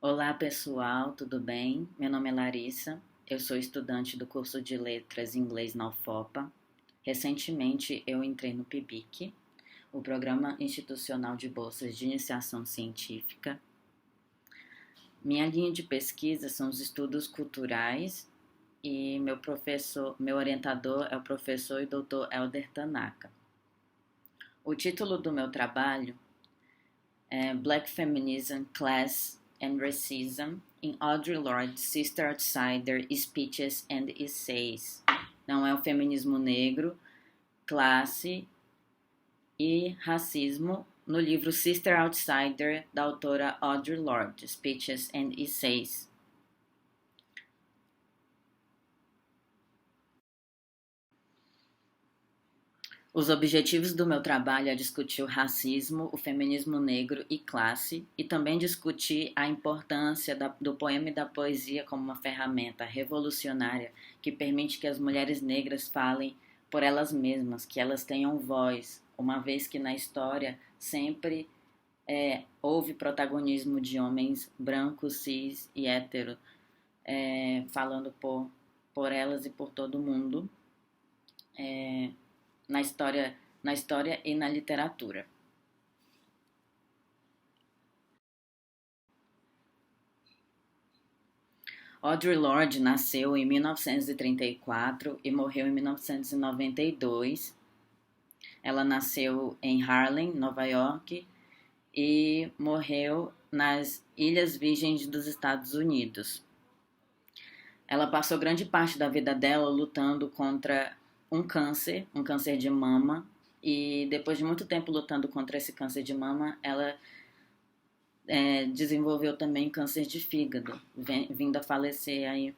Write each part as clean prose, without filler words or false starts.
Olá pessoal, tudo bem? Meu nome é Larissa, eu sou estudante do curso de Letras Inglês na UFOPA. Recentemente eu entrei no PIBIC, o Programa Institucional de Bolsas de Iniciação Científica. Minha linha de pesquisa são os estudos culturais e meu orientador é o professor e doutor Helder Tanaka. O título do meu trabalho é Black Feminism, Class and Racism in Audre Lorde's Sister Outsider Speeches and Essays. Não é o feminismo negro, classe e racismo no livro Sister Outsider da autora Audre Lorde, Speeches and Essays. Os objetivos do meu trabalho é discutir o racismo, o feminismo negro e classe, e também discutir a importância do poema e da poesia como uma ferramenta revolucionária que permite que as mulheres negras falem por elas mesmas, que elas tenham voz, uma vez que na história sempre houve protagonismo de homens brancos, cis e hétero, falando por elas e por todo mundo. Na história e na literatura. Audre Lorde nasceu em 1934 e morreu em 1992. Ela nasceu em Harlem, Nova York, e morreu nas Ilhas Virgens dos Estados Unidos. Ela passou grande parte da vida dela lutando contra um câncer de mama, e depois de muito tempo lutando contra esse câncer de mama, ela desenvolveu também câncer de fígado, vindo a falecer aí,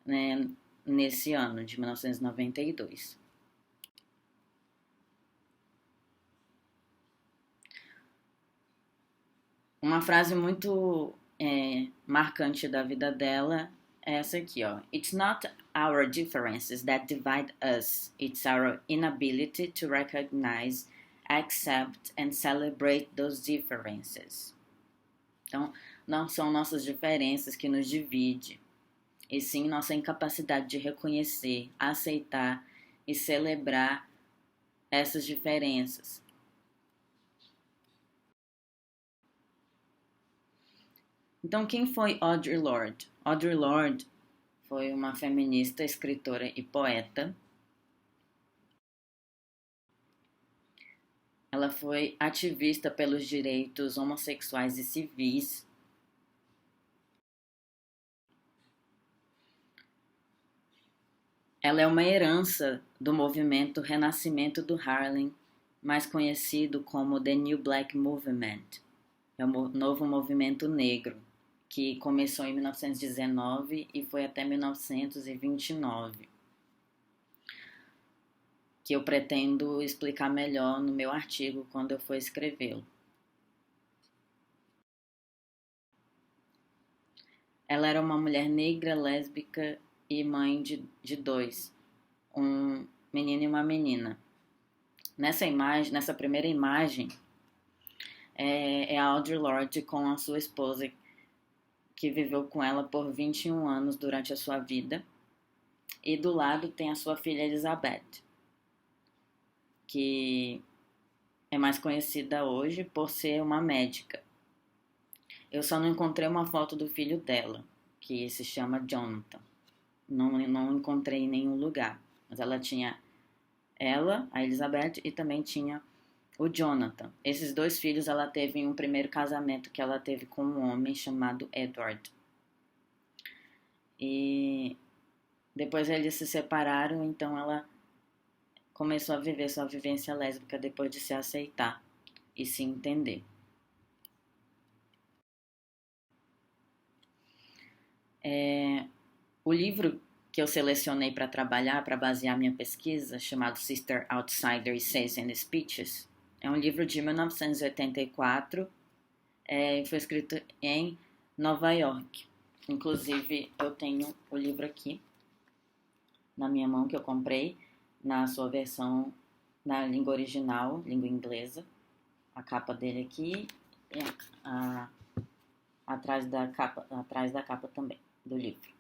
né, nesse ano de 1992. Uma frase muito marcante da vida dela é essa aqui, ó. It's not our differences that divide us, it's our inability to recognize, accept and celebrate those differences. Então, não são nossas diferenças que nos dividem, e sim nossa incapacidade de reconhecer, aceitar e celebrar essas diferenças. Então, quem foi Audre Lorde? Audre Lorde foi uma feminista, escritora e poeta. Ela foi ativista pelos direitos homossexuais e civis. Ela é uma herança do movimento Renascimento do Harlem, mais conhecido como The New Black Movement. É o novo movimento negro, que começou em 1919 e foi até 1929, que eu pretendo explicar melhor no meu artigo quando eu for escrevê-lo. Ela era uma mulher negra, lésbica e mãe de dois, um menino e uma menina. Nessa primeira imagem, é a Audre Lorde com a sua esposa, que viveu com ela por 21 anos durante a sua vida. E do lado tem a sua filha Elizabeth, que é mais conhecida hoje por ser uma médica. Eu só não encontrei uma foto do filho dela, que se chama Jonathan. Não encontrei em nenhum lugar. Mas ela tinha ela, a Elizabeth, e também tinha o Jonathan. Esses dois filhos ela teve em um primeiro casamento que ela teve com um homem chamado Edward. E depois eles se separaram, então ela começou a viver sua vivência lésbica depois de se aceitar e se entender. O livro que eu selecionei para trabalhar, para basear minha pesquisa, chamado Sister Outsider Essays and Speeches, é um livro de 1984 e foi escrito em Nova York. Inclusive, eu tenho o livro aqui na minha mão, que eu comprei na sua versão na língua original, língua inglesa. A capa dele aqui, atrás da capa também do livro.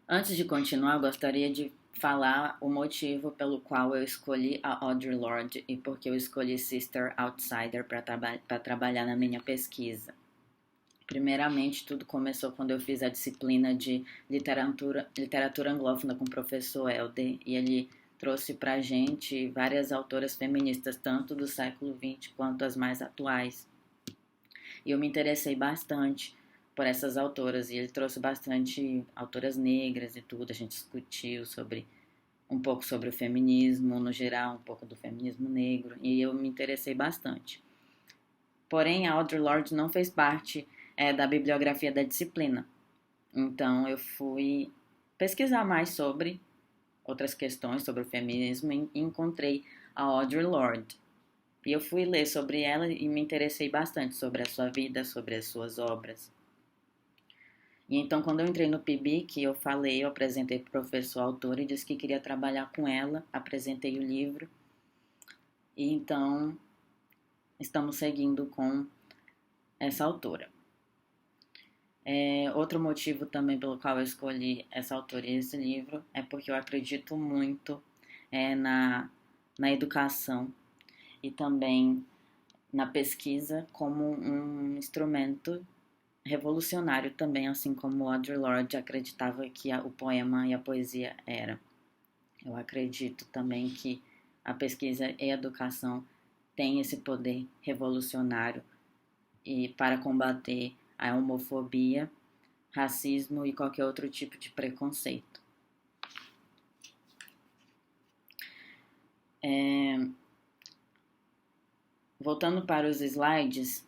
Antes de continuar, eu gostaria de falar o motivo pelo qual eu escolhi a Audre Lorde e porque eu escolhi Sister Outsider para trabalhar na minha pesquisa. Primeiramente, tudo começou quando eu fiz a disciplina de literatura anglófona com o professor Helder, e ele trouxe pra gente várias autoras feministas, tanto do século XX quanto as mais atuais. E eu me interessei bastante por essas autoras, e ele trouxe bastante autoras negras e tudo, a gente discutiu um pouco sobre o feminismo no geral, um pouco do feminismo negro, e eu me interessei bastante. Porém, a Audre Lorde não fez parte da bibliografia da disciplina. Então, eu fui pesquisar mais sobre outras questões sobre o feminismo e encontrei a Audre Lorde. E eu fui ler sobre ela e me interessei bastante sobre a sua vida, sobre as suas obras. E então, quando eu entrei no PIBIC, eu apresentei para o professor autor e disse que queria trabalhar com ela, apresentei o livro. E então, estamos seguindo com essa autora. Outro motivo também pelo qual eu escolhi essa autora e esse livro é porque eu acredito muito na educação e também na pesquisa como um instrumento revolucionário também, assim como Audre Lorde acreditava que o poema e a poesia era. Eu acredito também que a pesquisa e a educação têm esse poder revolucionário e para combater a homofobia, racismo e qualquer outro tipo de preconceito. Voltando para os slides,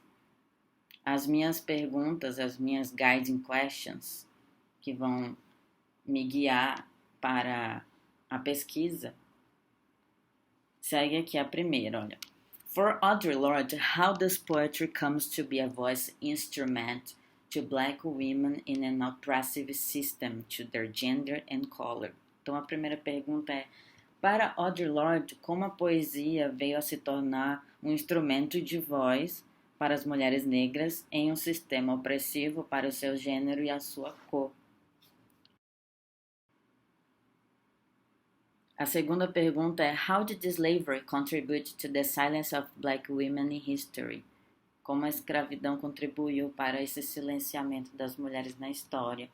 as minhas perguntas, as minhas guiding questions, que vão me guiar para a pesquisa, segue aqui a primeira, olha. For Audre Lorde, how does poetry comes to be a voice instrument to black women in an oppressive system to their gender and color? Então a primeira pergunta é: para Audre Lorde, como a poesia veio a se tornar um instrumento de voz para as mulheres negras em um sistema opressivo para o seu gênero e a sua cor? A segunda pergunta é: How did slavery contribute to the silence of black women in history? Como a escravidão contribuiu para esse silenciamento das mulheres na história?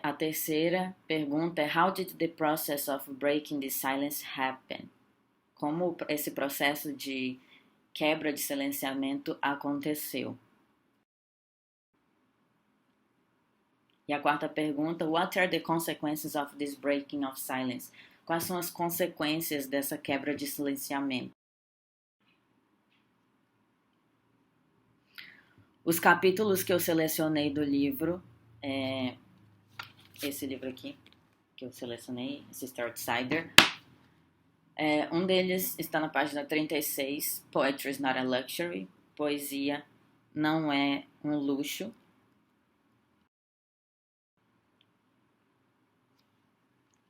A terceira pergunta é: How did the process of breaking the silence happen? Como esse processo de quebra de silenciamento aconteceu? E a quarta pergunta: What are the consequences of this breaking of silence? Quais são as consequências dessa quebra de silenciamento? Os capítulos que eu selecionei do livro, esse livro aqui, que eu selecionei, Sister Outsider, um deles está na página 36, Poetry is not a luxury, poesia não é um luxo.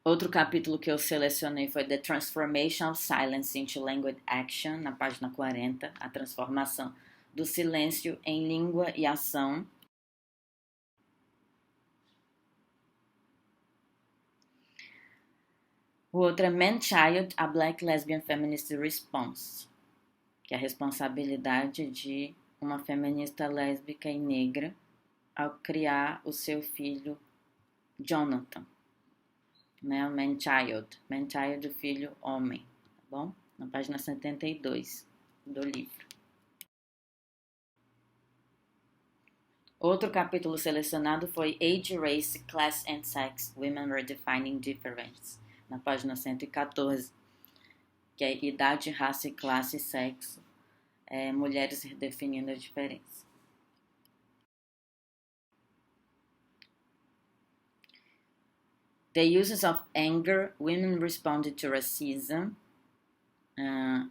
Outro capítulo que eu selecionei foi The Transformation of Silence into Language Action, na página 40, a transformação do silêncio em língua e ação. O outro é Man-Child, a Black Lesbian Feminist Response, que é a responsabilidade de uma feminista lésbica e negra ao criar o seu filho Jonathan, né? Man-Child, o filho homem, tá bom? Na página 72 do livro. Outro capítulo selecionado foi Age, Race, Class and Sex, Women Redefining Difference, na página 114, que é idade, raça, classe e sexo, mulheres redefinindo a diferença. The uses of anger, women responded to racism.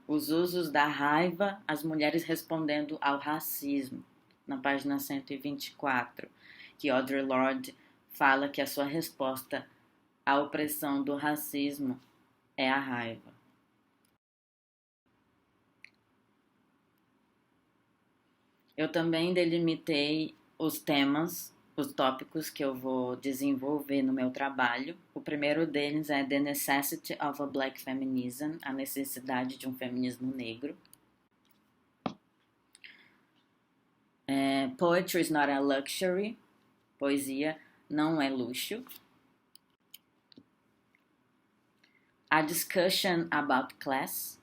Os usos da raiva, as mulheres respondendo ao racismo, na página 124, que Audre Lorde fala que a sua resposta à opressão do racismo é a raiva. Eu também delimitei os temas, os tópicos que eu vou desenvolver no meu trabalho. O primeiro deles é The Necessity of a Black Feminism, a necessidade de um feminismo negro. Poetry is not a luxury, poesia não é luxo. A discussion about class,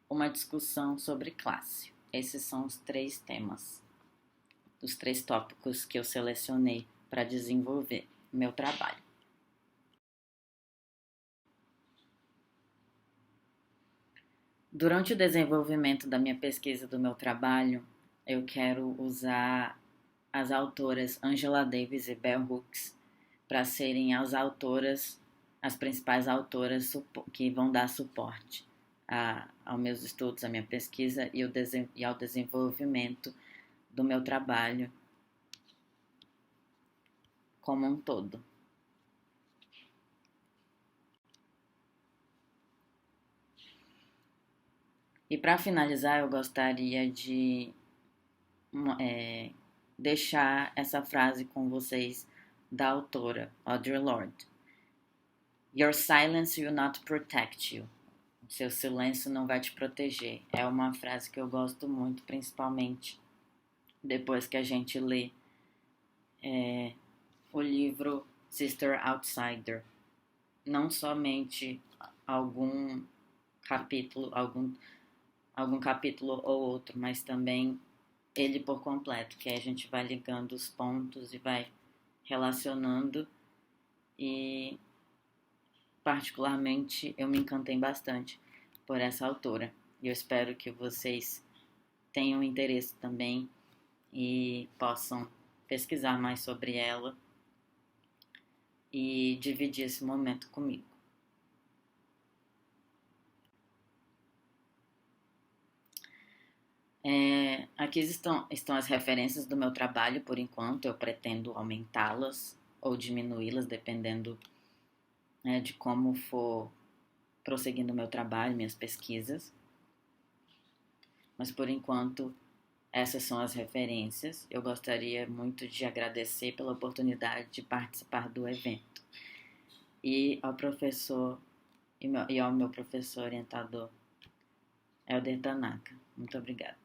uma discussão sobre classe. Esses são os 3 temas, os 3 tópicos que eu selecionei para desenvolver o meu trabalho. Durante o desenvolvimento da minha pesquisa do meu trabalho, eu quero usar as autoras Angela Davis e Bell Hooks para serem as principais autoras que vão dar suporte aos meus estudos, à minha pesquisa e ao desenvolvimento do meu trabalho como um todo. E para finalizar, eu gostaria de deixar essa frase com vocês da autora Audre Lorde. Your silence will not protect you. Seu silêncio não vai te proteger. É uma frase que eu gosto muito, principalmente depois que a gente lê o livro Sister Outsider. Não somente algum capítulo ou outro, mas também ele por completo, que aí a gente vai ligando os pontos e vai relacionando, e particularmente eu me encantei bastante por essa autora. E eu espero que vocês tenham interesse também e possam pesquisar mais sobre ela e dividir esse momento comigo. Aqui estão as referências do meu trabalho por enquanto. Eu pretendo aumentá-las ou diminuí-las, dependendo de como for prosseguindo o meu trabalho, minhas pesquisas. Mas por enquanto, essas são as referências. Eu gostaria muito de agradecer pela oportunidade de participar do evento. E ao professor e ao meu professor orientador, Helder Tanaka. Muito obrigada.